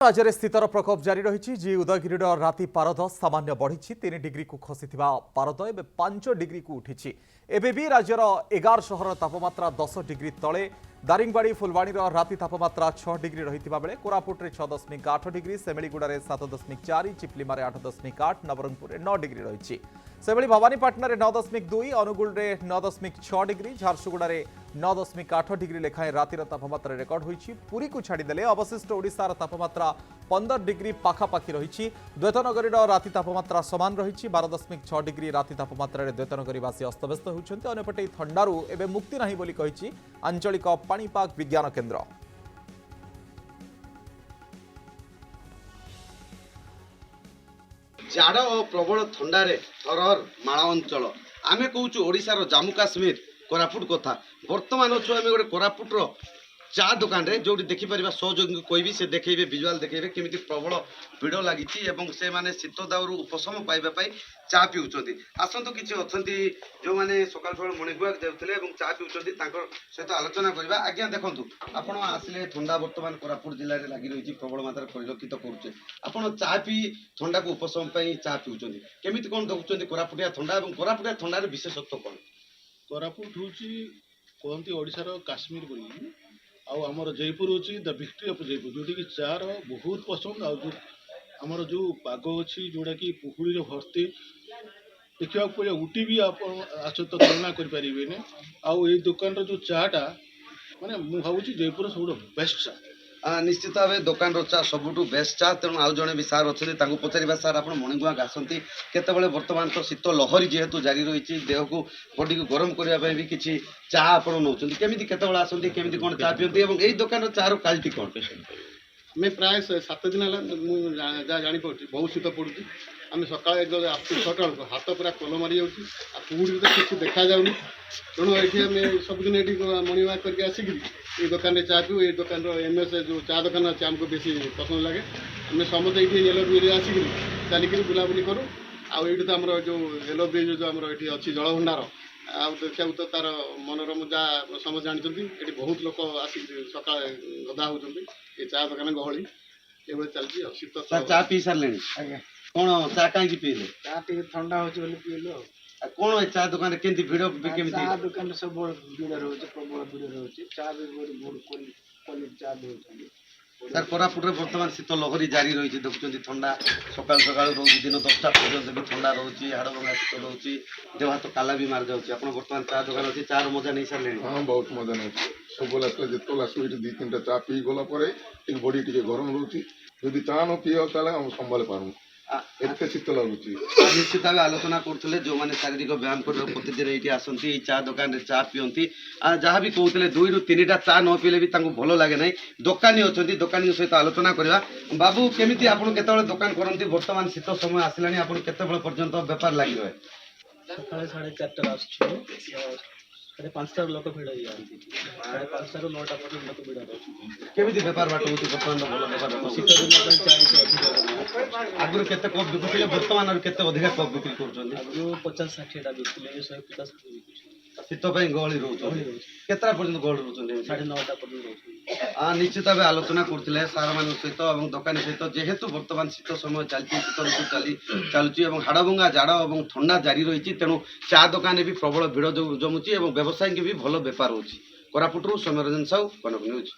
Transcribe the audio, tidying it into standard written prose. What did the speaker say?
राज्य में शीतर प्रकोप जारी रही जी उदयगिरी राति पारद सामान्य बढ़ी 3 डिग्री को खसी पारद एवं 5 डिग्री को उठी एवं भी राज्यर 11 सहर तापमात्रा 10 डिग्री तले दारिंगबाड़ी फुलवाणी राति तापमात्रा 6 डिग्री रही बेले कोरापुट में 6.8 डिग्री सेमिलीगुड़ा 7.4 चिप्लिमा 8.8 नवरंगपुर 9 डिग्री रही से भवानीपाटना 9.2 अनुगुल 9.6 डिग्री झारसुगुड़ा 9.8 डिग्री लेखाएं रातिर तापमात्रा रेकर्ड होईछि पुरी को छाड़देले अवशिष्ट ओडिशार तापमात्रा 15 डिग्री पाखापाखि रही द्वैतनगरी राति तापमात्रा समान रही 12.6 डिग्री राति तापमात्रा द्वैतनगरीवासी अस्तव्यस्त होइछन्ति अन्यपटे थंडारू एवं मुक्ति नाही बोली कहिछि आंचलिक पाणीपाग विज्ञान केन्द्र। जाड़ और प्रबल थंडारे थरहर माଳ अंचल आमे कहूँ ओडिशार जम्मू काश्मीर कोरापुट कथा बर्तमान अच्छु आम गोटे कोरापुटर चा दुकान रे जो देखिपर सहयोगी कहबी से देखेबे विजुआल देखेबे केमिति प्रबल भिड़ लगी से माने शीत दाउरू उपशम पाइबा चा पिउचंती आसंतु किछि अछंती जो माने सकाल सकाल मर्निंग वॉक जाउथले एवं चा पिउचंती तांकर सहित आलोचना करबा। आज्ञा देखंतु आपण आसिले ठंडा बर्तमान कोरापुट जिल्ला रे लागि रहिछि प्रबल मात्रा परिलक्षित करूचे आपण चा पी ठंडा को उपशम पई चा पिउचंती केमिति कोन देखुचंती कोरापुटिया ठंडा एवं कोरापुटिया ठंडा रे विशेषत्व कोन? कोरापुट होची कहती ओडिशार काश्मीर बोली आउ आमर जयपुर होची द विक्ट्री ऑफ जयपुर जोटी कि चार बहुत पसंद आ जो आमर जो पाग अच्छी जोड़ा कि पुकुड़ी भर्ती देखा पड़े उटी भी आप तो तुलना करें आउ ये दुकान जो चाटा माने मु भावुची जयपुर सब बेस्ट चा निश्चित भाव दुकान चा सबुठ बेस्ट चा तेणु आउ जड़े भी सार अच्छे पचार सार आप मर्निंग वॉक आसती केतबले बर्तमान तो शीत लहरी जेहेतु जारी रही देह को बॉडी को गरम करने भी किसी चा आप नौ केमी केतबले आसती केमी कौन चा पिंती और यही दुकान चार क्वालिटी कौन? मैं प्राय 7 दिन है जापार बहुत शीत पड़ू आम सका छटा हाथ पूरा कल मारी जाऊँगी तो किसी देखा जाऊनी तेणु ये सबुदिन ये मर्निंग वॉक करके आसिक ये दुकान में चा पीऊ ये दुकान एमएस जो चा दुकान अच्छे आमको बेसी पसंद लगे आम समस्त ये येलो ब्रिज आसिक चलिक बुलाबुली करूँ आउ तो आम जो येलो ब्रिज जो आम ये अच्छी जलभंडार आ देखा तो तार मनोरम जहाँ समस्त जानते ये बहुत लोग आसिक सका गदा होती ये चा दुकान गहली ये चलती शीत चा पी सारे कौन चा कहीं पीले चा टे ठंडा हो पीलु कौन चा दुकान केमती भिड़ केमती चा दुकान सब भिड़ रोचे प्रबल भिड़ रोचे चा भी क्वालिटी चा दे सर कोरापुट बर्तमान शीत लहरी जारी रही देखुं ठंडा सकाल सकाल रोज दिन 10टा पर्यटन भी ठंडा रोचे हाड़ भंगा शीत रोचे देह हाथ काला भी मार जाऊँगी आप बर्तमान चा दुकान अच्छी चार मजा नहीं सारे? हाँ बहुत मजा नहीं सब जितने आसो ये 2-3टा चा पी गला बॉडी टे गरम रोचे जदि चा न पीओ संभाली पारूँ एत शीत लगुच। निश्चित भाव आलोचना करते जो मैंने शारीरिक व्यायाम कर प्रतिदिन ये आसती चा दुकान में चा पीती जहाँ भी कहते 2 ରୁ 3टा चा न पीले भी भल लगे ना दोकानी अच्छा दोकानी सहित आलोचना करवा। बाबू केमी आप दुकान करती बर्तमान शीत समय आसला आप पर्यंत बेपार लगी रहे? सका 4:30 5टा लोक भिड़ जाती 5टा 9टा पर्यटन लोक भिड़ रही केमी बेपार बाट हो बर्तमान भल बेपार शीत दिन चालीस आगुरी केते कप बिकुले बर्तमान केते अधिक कप बिक्री कर? आगु 50-60टा बिकुले 150 शीत गहली रोचे केतटा पर्यंत गहली रोचे? 9:30 पर्यटन निश्चित भाव आलोचना करते सार मान सहित और दोकानी सहित जेहेतु बर्तमान शीत समय चलती शीत ऋतु चलुची हाड़भंगा जाड़ और ठंडा जारी रही तेणु चा दुकान भी प्रबल भिड़ जमुची और व्यवसायी भी भल बेपार होची। कोरापुटरू सौम्यरंजन साहू, कनक न्यूज।